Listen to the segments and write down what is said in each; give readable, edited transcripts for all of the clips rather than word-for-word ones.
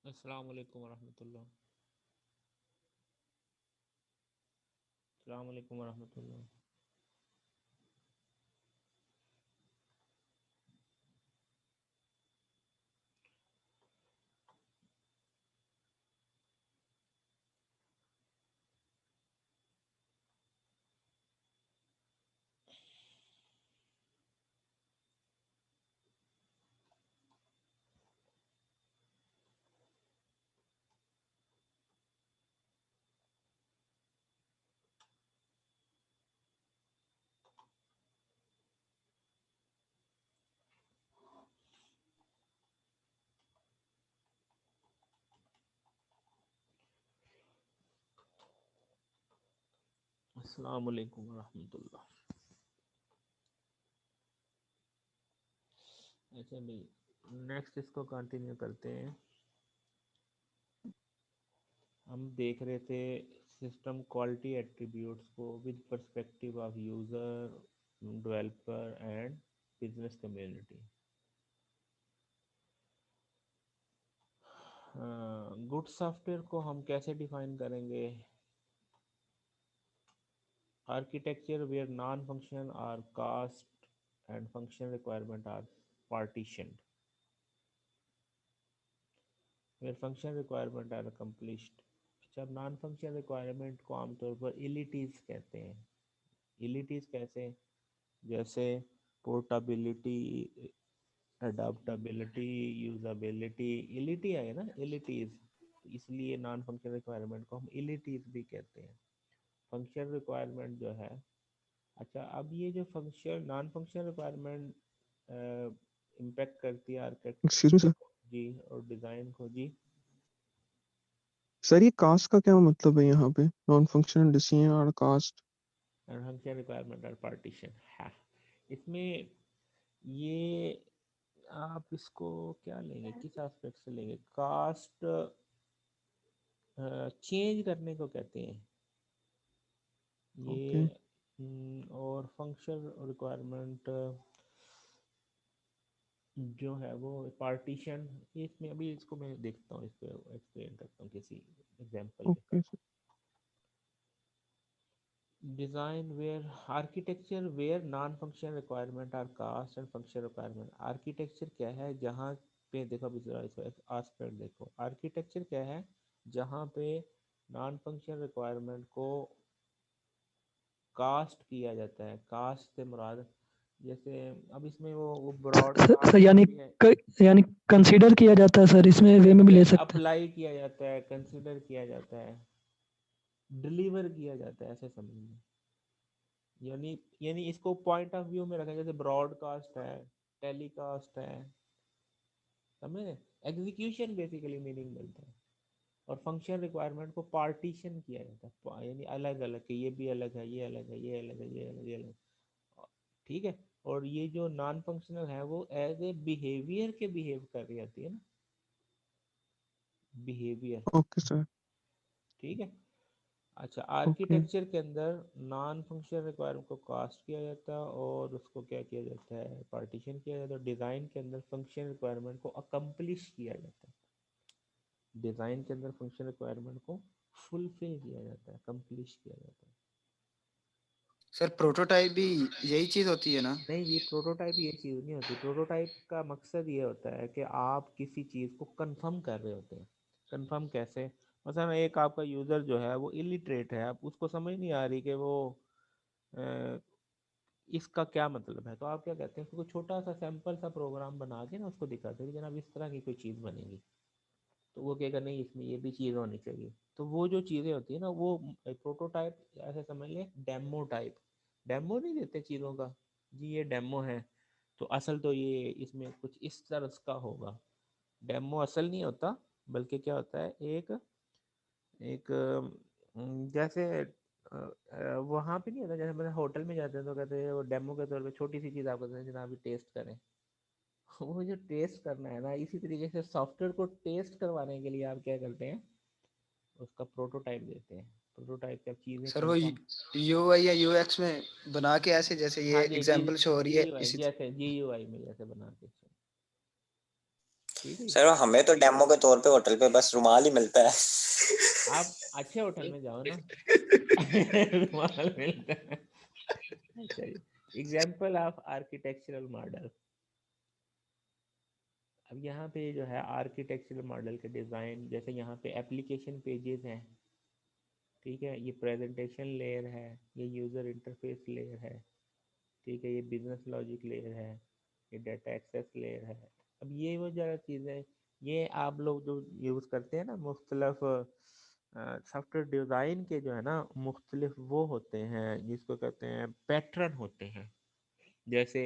अस्सलाम वालेकुम वरहमतुल्लाह। अस्सलाम वालेकुम वरहमतुल्लाह। अस्सलाम वालेकुम वरहमतुल्लाह। अच्छा भाई, नेक्स्ट इसको कंटिन्यू करते हैं। हम देख रहे थे सिस्टम क्वालिटी एट्रीब्यूट्स को with perspective of user, developer and business community. Good software को हम कैसे डिफाइन करेंगे? Architecture where non function are cost and function requirement are partitioned, where function requirement are accomplished। जब नॉन फंक्शन रिक्वायरमेंट को आमतौर पर इलिटीज कहते हैं। इलिटीज कैसे? जैसे पोर्टेबिलिटी, अडाप्टेबिलिटी, यूजबिलिटी, इलिटी है ना, इलिटीज। तो इसलिए नॉन फंक्शन रिक्वायरमेंट को हम इलिटीज भी कहते हैं। फंक्शन रिक्वायरमेंट जो है, अच्छा अब ये जो function non function requirement impact करती है एक्सक्यूज मी आर्किटेक्चर सर। जी और डिज़ाइन को जी। सर ये कास्ट का क्या मतलब है यहाँ पे? नॉन फंक्शनल डिसीजन और कास्ट। एंड फंक्शन रिक्वायरमेंट और पार्टीशन है इसमें। ये आप इसको क्या लेंगे, किस एस्पेक्ट से लेंगे? कास्ट चेंज करने को कहते हैं ओके। ये। और फंक्शन रिक्वायरमेंट जो है वो पार्टीशन। इसमें अभी इसको मैं देखता हूँ, इसको एक्सप्लेन करता हूँ किसी एग्जांपल के ओके साथ। Sir. Design where architecture where non function requirement are cost and function requirement. Architecture क्या है जहाँ पे, देखो अभी जरा इसको आस्पेक्ट देखो। आर्किटेक्चर क्या है जहाँ पे नॉन फंक्शन रिक्वायरमेंट को कास्ट किया जाता है। कास्ट से मुराद, जैसे अब इसमें वो सर ब्रॉडकास्ट यानी भी है। यानी कंसीडर किया जाता है सर, इसमें वे में भी ले सकते हैं। अप्लाई किया जाता है, कंसिडर किया जाता है, डिलीवर किया जाता है, ऐसे समझिए। यानी यानी इसको पॉइंट ऑफ व्यू में रखें, जैसे ब्रॉडकास्ट है, टेलीकास्ट है, समझे? एग्जीक्यूशन बेसिकली मीनिंग मिलता है। और फंक्शन रिक्वायरमेंट को पार्टीशन किया जाता है, यानी अलग अलग के, ये भी अलग है, ये अलग है, ये अलग है, ये अलग, ये अलग। ठीक है। और ये जो नॉन फंक्शनल है वो एज ए बिहेवियर के बिहेव कर रही होती है ना, बिहेवियर। Okay sir. ठीक है। अच्छा, ओके। आर्किटेक्चर के अंदर नॉन फंक्शनल रिक्वायरमेंट को कास्ट किया जाता है और उसको क्या किया जाता है, पार्टीशन किया जाता है। डिज़ाइन के अंदर फंक्शन रिक्वायरमेंट को अकम्पलिश किया जाता है। डिज़ाइन के अंदर फंक्शन रिक्वायरमेंट को फुलफिल किया जाता है, अकम्पलिश किया जाता है। सर प्रोटोटाइप भी यही चीज होती है ना? नहीं जी, प्रोटोटाइप ये चीज़ नहीं होती। प्रोटोटाइप का मकसद ये होता है कि आप किसी चीज़ को कंफर्म कर रहे होते हैं। कंफर्म कैसे? मसलन एक आपका यूज़र जो है वो इलिटरेट है, आप उसको समझ नहीं आ रही कि वो अ, इसका क्या मतलब है। तो आप क्या कहते हैं, उसको छोटा सा सैंपल सा प्रोग्राम बना के ना उसको दिखाते हैं कि जनाब इस तरह की कोई चीज़ बनेगी। तो वो कहेगा नहीं, इसमें ये भी चीज़ होनी चाहिए। तो वो जो चीज़ें होती है ना, वो प्रोटोटाइप ऐसे समझ लें, डेमो टाइप। डेमो नहीं देते चीज़ों का, जी ये डेमो है, तो असल तो ये इसमें कुछ इस तरह का होगा। डेमो असल नहीं होता, बल्कि क्या होता है, एक एक जैसे वहाँ पे नहीं होता, जैसे मतलब होटल में जाते हैं तो कहते हैं वो डेमो के तौर पे छोटी सी चीज़ आपको देते हैं, जनाब टेस्ट करें। वो जो टेस्ट करना है ना, इसी तरीके से सॉफ्टवेयर को टेस्ट करवाने के लिए आप क्या करते हैं, उसका प्रोटोटाइप देते हैं। प्रोटोटाइप क्या, चीज़ें सर वो कंफर्म। यूआई या यूएक्स में बना के ऐसे जैसे ये हाँ जी, जी एग्जांपल शो हो रही जी है यू आई, इसी। जैसे जी यू आई में जैसे बना के। ठीक है। सर हमें तो डेमो के तौर पे होटल पे बस रुमाल ही मिलता है। आप अच्छे होटल में जाओ ना, रुमाल मिलता है। अच्छा जी, एग्जाम्पल ऑफ आर्किटेक्चरल मॉडल। अब यहाँ पे जो है आर्किटेक्चरल मॉडल के डिज़ाइन, जैसे यहाँ पे एप्लीकेशन पेजेस हैं, ठीक है, ये प्रेजेंटेशन लेयर है, ये यूज़र इंटरफेस लेयर है, ठीक है, ये बिजनेस लॉजिक लेयर है, ये डाटा एक्सेस लेयर है। अब ये वो ज़रा चीज़ें, ये आप लोग जो यूज़ करते हैं ना मुख्तलिफ सॉफ्टवेयर डिज़ाइन के जो है ना मुख्तलिफ वो होते हैं जिसको कहते हैं पैटर्न होते हैं। जैसे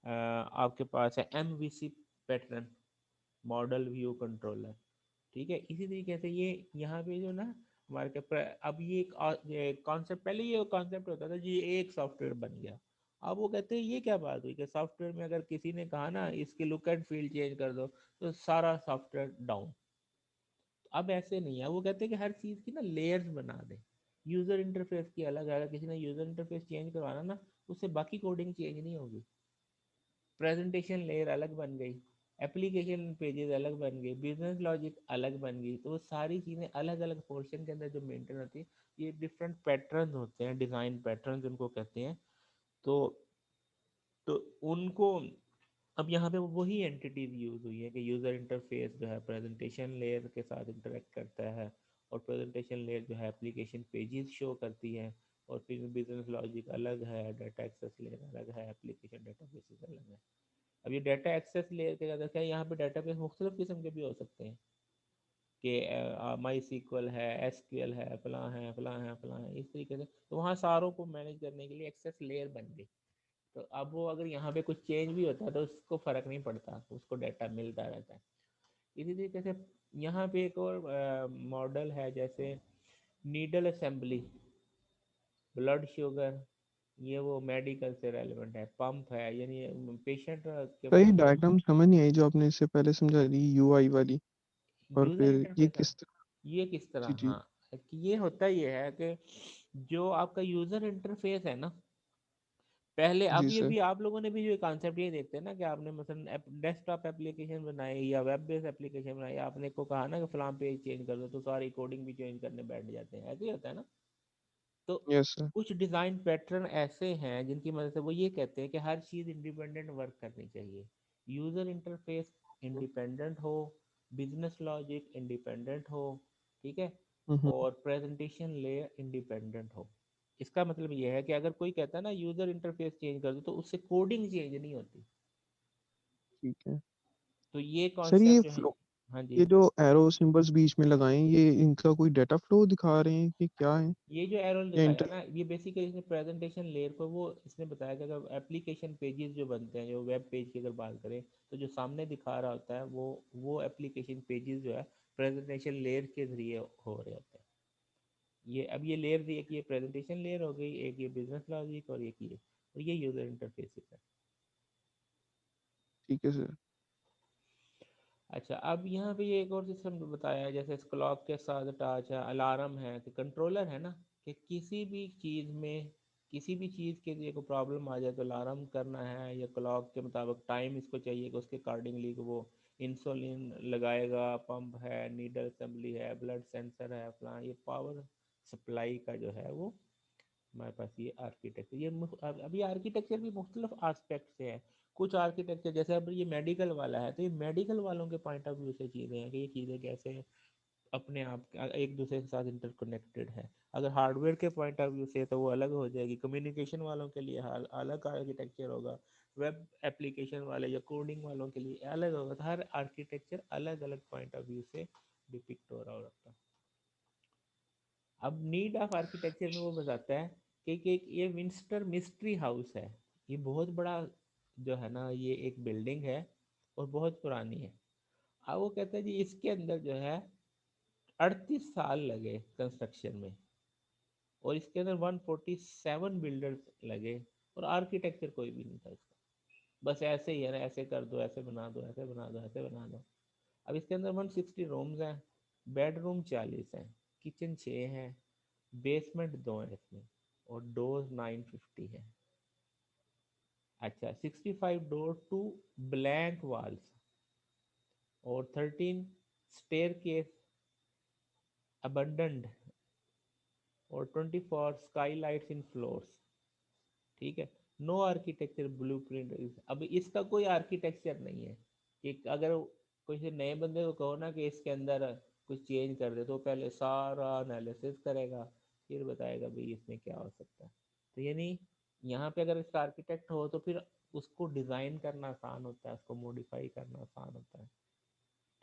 आपके पास है MVC pattern, model view controller, ठीक है। इसी तरीके से ये यहाँ पे जो ना हमारे अब ये एक कॉन्सेप्ट, पहले ये कॉन्सेप्ट होता था जी एक सॉफ्टवेयर बन गया। अब वो कहते हैं ये क्या बात हुई कि सॉफ्टवेयर में अगर किसी ने कहा ना इसके लुक एंड फील चेंज कर दो तो सारा सॉफ्टवेयर डाउन। अब ऐसे नहीं है, वो कहते हैं कि हर चीज़ की ना लेयर्स बना दें। यूज़र इंटरफेस की अलग है, अगर किसी ने यूज़र इंटरफेस चेंज करवाना ना उससे बाकी कोडिंग चेंज नहीं होगी। प्रेजेंटेशन लेयर अलग बन गई, एप्लीकेशन पेजेस अलग बन गए, बिजनेस लॉजिक अलग बन गई, तो वो सारी चीज़ें अलग अलग पोर्शन के अंदर जो मेंटेन होती है, ये डिफरेंट पैटर्न होते हैं, डिज़ाइन पैटर्न उनको कहते हैं। तो तो उनको अब यहाँ पे वही एंटिटीज यूज हुई है कि यूज़र इंटरफेस जो है प्रेजेंटेशन लेयर के साथ इंटरेक्ट करता है, और प्रेजेंटेशन लेयर जो है एप्लीकेशन पेजेस शो करती है, और फिर बिजनेस लॉजिक अलग है, डाटा एक्सेस लेयर अलग है, एप्लीकेशन डेटाबेसेस अलग है। अब ये डाटा एक्सेस लेयर के अंदर क्या है, यहाँ पे डाटाबेस मुख्तलिफ किस्म के भी हो सकते हैं कि माई सीक्वल है, SQL है, फलां है फलां है फलां है, इस तरीके से। तो वहाँ सारों को मैनेज करने के लिए एक्सेस लेयर बन गई। तो अब वो अगर यहाँ पे कुछ चेंज भी होता है तो उसको फ़र्क नहीं पड़ता, उसको डाटा मिलता रहता है। इसी तरीके से यहाँ पे एक और मॉडल है, जैसे नीडल असेंबली, ब्लड शुगर, ये वो मेडिकल से रेलिवेंट है, पंप है, यानी पेशेंट के सही डायग्राम समझ नहीं आई जो आपने इससे पहले समझा दी यूआई वाली। और यूजर फिर ये इंटरफेस है। किस ये किस जी तरह, जी हाँ, कि ये होता ये है कि जो आपका यूजर इंटरफेस है ना, पहले अब जी ये सर। भी आप लोगों ने भी जो कॉन्सेप्ट ये देखते हैं ना कि आपने मसलन डेस्कटॉप एप्लीकेशन बनाई या वेब बेस्ड एप्लीकेशन बनाई, आपने को कहा ना कि फलां पेज चेंज कर दो तो सारी कोडिंग भी चेंज करने बैठ जाते हैं, ऐसे ही होता है ना। तो यस सर। कुछ डिज़ाइन पैटर्न ऐसे हैं जिनकी मदद से वो ये कहते हैं कि हर चीज़ इंडिपेंडेंट वर्क करनी चाहिए, यूज़र इंटरफेस इंडिपेंडेंट हो, बिजनेस लॉजिक इंडिपेंडेंट हो, ठीक है, हम्म। और प्रेजेंटेशन लेयर इंडिपेंडेंट हो। इसका मतलब ये है कि अगर कोई कहता है ना यूज़र इंटरफेस चेंज कर दो तो उससे कोडिंग चेंज नहीं होती। ठीक है तो ये सर। ये कॉन्सेप्ट जो है, फ्लो, हाँ जी, ये जो एरो सिंबल्स बीच में लगाए हैं ये इनका कोई डाटा फ्लो दिखा रहे हैं कि क्या है? ये जो एरो या दिखाया इंटर ना, ये बेसिकली इसने प्रेजेंटेशन लेयर को वो इसने बताया कि अगर एप्लीकेशन पेजेस जो बनते हैं, जो वेब पेज की अगर बात करें, तो जो सामने दिखा रहा होता है वो एप्लीकेशन पेजेस जो है प्रेजेंटेशन लेयर के जरिए हो रहे होते हैं। ये अब ये लेयर दी, एक ये प्रेजेंटेशन लेयर हो गई, एक ये बिजनेस लॉजिक, और एक ये, और ये यूजर इंटरफेस है। ठीक है सर। अच्छा, अब यहाँ पे ये एक और सिस्टम बताया है, जैसे क्लॉक के साथ टच है, अलार्म है, कि कंट्रोलर है ना, कि किसी भी चीज़ में किसी भी चीज़ के लिए कोई प्रॉब्लम आ जाए तो अलार्म करना है, या क्लॉक के मुताबिक टाइम इसको चाहिए कि उसके अकॉर्डिंगली वो इंसुलिन लगाएगा, पंप है, नीडल असेंबली है, ब्लड सेंसर है, अपना ये पावर सप्लाई का जो है वो हमारे पास ये आर्किटेक्चर, ये अभी आर्किटेक्चर भी मुख्तलिफ आस्पेक्ट से है। कुछ आर्किटेक्चर जैसे अब ये मेडिकल वाला है, तो ये मेडिकल वालों के पॉइंट ऑफ व्यू से चीज़ें हैं कि ये चीज़ें कैसे अपने आप एक दूसरे के साथ इंटरकनेक्टेड है। अगर हार्डवेयर के पॉइंट ऑफ व्यू से तो वो अलग हो जाएगी, कम्युनिकेशन वालों के लिए अलग आर्किटेक्चर होगा, वेब एप्लीकेशन वाले या कोडिंग वालों के लिए अलग होगा। तो हर आर्किटेक्चर अलग अलग पॉइंट ऑफ व्यू से डिपिक्ट हो रहा होता है। अब नीड ऑफ आर्किटेक्चर में वो बताता है कि ये विंस्टर मिस्ट्री हाउस है, ये बहुत बड़ा जो है ना, ये एक बिल्डिंग है और बहुत पुरानी है। अब वो कहता है जी इसके अंदर जो है 38 साल लगे कंस्ट्रक्शन में, और इसके अंदर 147 बिल्डर्स लगे, और आर्किटेक्चर कोई भी नहीं था इसका, बस ऐसे ही है ना, ऐसे कर दो, ऐसे बना दो, ऐसे बना दो, ऐसे बना दो। अब इसके अंदर 160 रूम्स हैं, बेडरूम 40 हैं, किचन 6 हैं, बेसमेंट 2 है इसमें, और डोर 950 है। अच्छा, 65 डोर टू ब्लैंक वाल्स, और 13 staircase abandoned, और 24 skylights in floors। ठीक है, नो आर्किटेक्चर ब्लूप्रिंट। अब इसका कोई आर्किटेक्चर नहीं है कि अगर किसी नए बंदे को कहो ना कि इसके अंदर कुछ चेंज कर दे, तो पहले सारा एनालिसिस करेगा, फिर बताएगा भाई इसमें क्या हो सकता है। तो यानी यहाँ पे अगर इसका आर्किटेक्ट हो तो फिर उसको डिज़ाइन करना आसान होता है, उसको मॉडिफाई करना आसान होता है।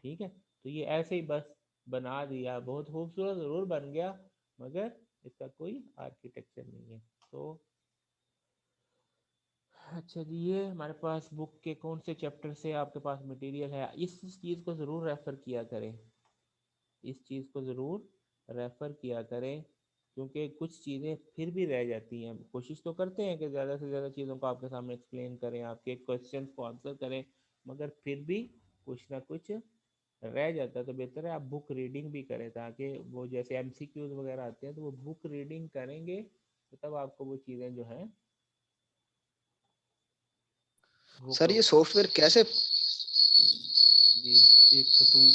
ठीक है, तो ये ऐसे ही बस बना दिया, बहुत खूबसूरत ज़रूर बन गया, मगर इसका कोई आर्किटेक्चर नहीं है। तो अच्छा जी, ये हमारे पास बुक के कौन से चैप्टर से आपके पास मटेरियल है, इस चीज़ को ज़रूर रेफ़र किया करें, इस चीज़ को ज़रूर रेफ़र किया करें, क्योंकि कुछ चीज़ें फिर भी रह जाती हैं। कोशिश तो करते हैं कि ज़्यादा से ज़्यादा चीज़ों को आपके सामने एक्सप्लेन करें, आपके क्वेश्चन को आंसर करें, मगर फिर भी कुछ ना कुछ रह जाता है। तो बेहतर है आप बुक रीडिंग भी करें, ताकि वो जैसे MCQs वगैरह आते हैं तो वो बुक रीडिंग करेंगे तो तब आपको वो चीज़ें जो हैं वो सर ये सॉफ्टवेयर कैसे जी एक तो तुम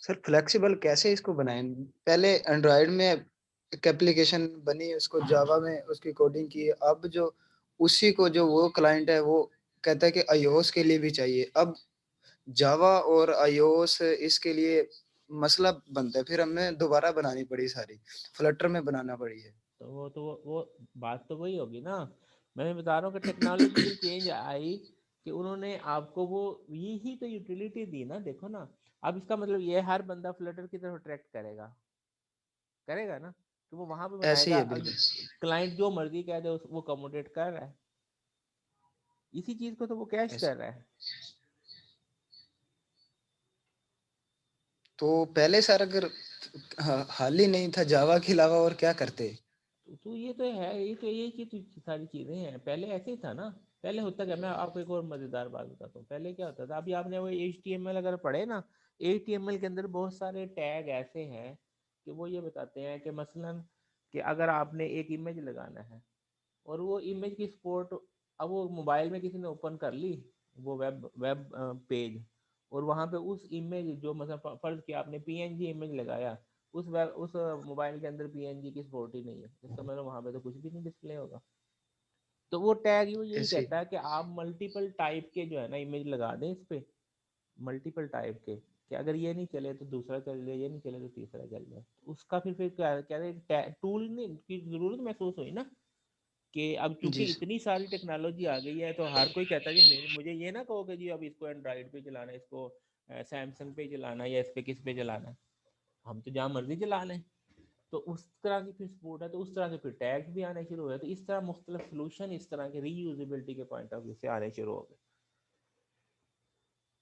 सर फ्लेक्सिबल कैसे इसको बनाएं? पहले एंड्रॉयड में एक एप्लीकेशन बनी, उसको जावा में उसकी कोडिंग की, अब जो उसी को जो वो क्लाइंट है वो कहता है कि iOS के लिए भी चाहिए। अब जावा और iOS इसके लिए मसला बनता है, फिर हमें दोबारा बनानी पड़ी, सारी फ्लटर में बनाना पड़ी है। तो वो बात तो वही होगी ना, मैं बता रहा हूँ कि टेक्नोलॉजिकल चेंज आई कि उन्होंने आपको वो यही तो यूटिलिटी दी ना। देखो ना, अब इसका मतलब ये हर बंदा फ्लटर की तरफ अट्रैक्ट करेगा, करेगा ना, कि वो वहां पे ऐसे ही बनाएगा। है बिल्कुल। क्लाइंट जो मर्जी कह दे वो कमोडेट कर रहा है, इसी चीज को तो वो कैच ऐसे कर रहा है। तो पहले सर अगर हाल ही नहीं था जावा के अलावा और क्या करते? तो ये तो है, ये तो ये की सारी चीजें हैं। पहले ऐसे ही था ना, पहले होता क्या, मैं आपको एक और मजेदार बात बताता हूँ। पहले क्या होता था, अभी आपने वो HTML अगर पढ़े ना, HTML के अंदर बहुत सारे टैग ऐसे हैं कि वो ये बताते हैं कि मसलन कि अगर आपने एक इमेज लगाना है और वो इमेज की सपोर्ट, अब वो मोबाइल में किसी ने ओपन कर ली वो वेब पेज, और वहाँ पे उस इमेज जो मतलब फर्ज किया आपने PNG इमेज लगाया, उस मोबाइल के अंदर PNG की सपोर्ट ही नहीं है, इसका मतलब वहाँ पे तो कुछ भी नहीं डिस्प्ले होगा। तो वो टैग वो यही ऐसे कहता है कि आप मल्टीपल टाइप के जो है ना इमेज लगा दें इस पे, मल्टीपल टाइप के, कि अगर ये नहीं चले तो दूसरा चल जाए, ये नहीं चले तो तीसरा चल जाए। उसका फिर क्या क्या टूल नहीं की जरूरत महसूस हुई ना, कि अब चूंकि जी इतनी सारी टेक्नोलॉजी आ गई है तो हर कोई कहता है कि मुझे ये ना कहो कि जी अब इसको एंड्रॉइड पे चलाना है, इसको सैमसंग पे चलाना है या इस पे किस पे चलाना है, हम तो जहाँ मर्जी चला लें। तो उस तरह की फिर सपोर्ट है, तो उस तरह के फिर टैग्स भी आने शुरू हुए, तो इस तरह मुख्तलिफ सोल्यूशन इस तरह के रीयूजेबिलिटी के पॉइंट ऑफ व्यू से आने शुरू हो गए।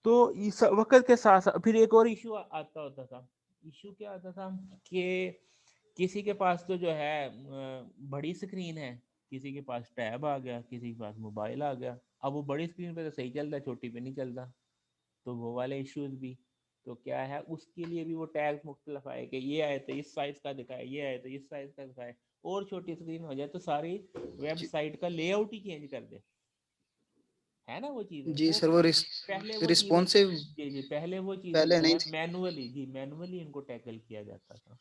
तो इस वक्त के साथ साथ फिर एक और इशू आता होता था। इशू क्या आता था कि किसी के पास तो जो है बड़ी स्क्रीन है, किसी के पास टैब आ गया, किसी के पास मोबाइल आ गया। अब वो बड़ी स्क्रीन पे तो सही चलता है, छोटी पे नहीं चलता, तो वो वाले इश्यूज भी। तो क्या है, उसके लिए भी वो टैग मुख्तलिफ आए कि ये आए तो इस साइज का दिखाए, ये आए तो इस साइज का दिखाए, और छोटी स्क्रीन हो जाए तो सारी जी वेबसाइट का लेआउट ही चेंज कर दे, है ना वो चीज़ें जी वो सर, वो पहले वो चीज़ें, रिस्पॉन्सिव जी जी, पहले वो चीज़ें पहले जो नहीं है थी। मैनुअली, जी मैनुअली इनको टैकल किया जाता था।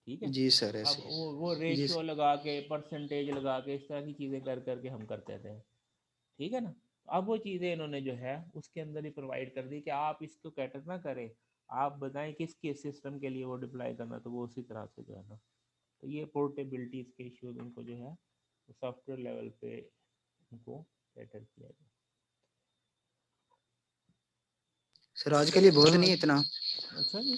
ठीक है, जी सर अब ऐसे वो जी रेशियो लगा के, परसेंटेज लगा के, इस तरह की चीज़ें कर करके हम करते थे। ठीक है ना, अब वो चीज़ें इन्होंने जो है उसके अंदर ही प्रोवाइड कर दी कि आप इसको कैटर ना करें, आप बताएं किस किस सिस्टम के लिए वो डिप्लॉय करना, तो वो उसी तरह से जो है ना। तो ये पोर्टेबिलिटी के इश्यूज इनको जो है सॉफ्टवेयर लेवल पे इनको कैटर किया जाए। सर आज के लिए बहुत हाँ नहीं इतना। अच्छा जी,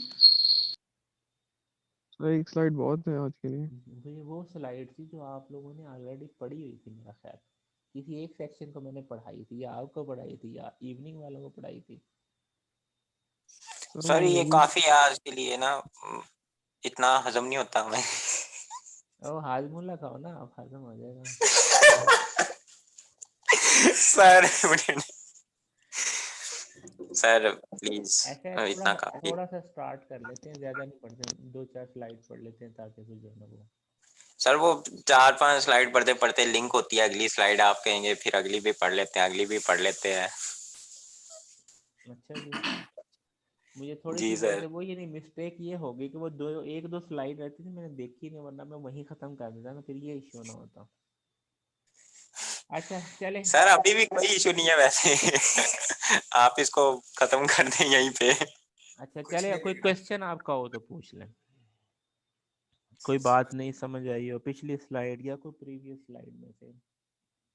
सर एक स्लाइड बहुत है आज के लिए। तो ये वो स्लाइड थी जो आप लोगों ने ऑलरेडी पढ़ी हुई थी मेरा ख्याल, किसी एक सेक्शन को मैंने पढ़ाई थी, या आपको पढ़ाई थी, या इवनिंग वालों को पढ़ाई थी। सर सर मे ये बी काफी है आज के लिए ना, इतना हजम नहीं होता हमें। ओ हाजमूला खाओ ना, आप हजम हो जाएगा। सर मुझे सर प्लीज, ऐसा है, इतना थोड़ा काफी। थोड़ा सा स्टार्ट कर लेते हैं, ज्यादा नहीं पढ़ते, 2-4 स्लाइड पढ़ लेते हैं ताकि फिर जो है ना वो। सर वो 4-5 स्लाइड पढ़ते पढ़ते लिंक होती है, अगली स्लाइड आप कहेंगे, फिर अगली भी पढ़ लेते हैं, अगली भी पढ़ लेते हैं। अच्छा जी, मुझे थोड़ी जी सी सर। वैसे वो ये नहीं मिस्टेक ये हो गई कि वो एक दो स्लाइड रहती थी मैंने देखी नहीं, वरना मैं वहीं खत्म कर देता ना, फिर ये इश्यू ना होता। अच्छा चले सर अभी भी कोई इशू नहीं है वैसे। आप इसको खत्म कर दें यहीं पे। अच्छा चले, कोई क्वेश्चन आपका हो तो पूछ लें, कोई बात नहीं समझ आई हो पिछली स्लाइड या कोई प्रीवियस स्लाइड में से।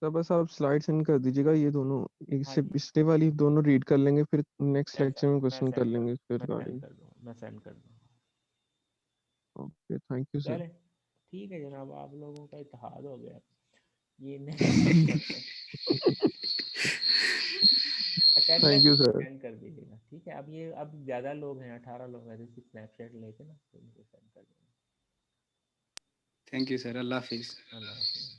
तो बस आप स्लाइड सेंड कर दीजिएगा, ये दोनों एक हाँ से जी, पिछले वाली दोनों रीड कर लेंगे, फिर नेक्स्ट मैं लेक्चर में मैं क्वेश्चन कर सेंड कर लेंगे इसके मैं सेंड रिगार्डिंग। कर दूँ, मैं सेंड कर दूँ। Okay, thank you sir. चले ठीक है जनाब, आप लोगों का इत्तेहाद हो गया ये thank you attendance sir. Send कर दीजिएगा, ठीक है। अब ये अब ज़्यादा लोग हैं, 18 लोग हैं, तो इसकी स्नैपशॉट लेके ना तो मुझे सेंड कर देना। थैंक यू सर, अल्लाह हाफिज़। अल्लाह हाफिज़।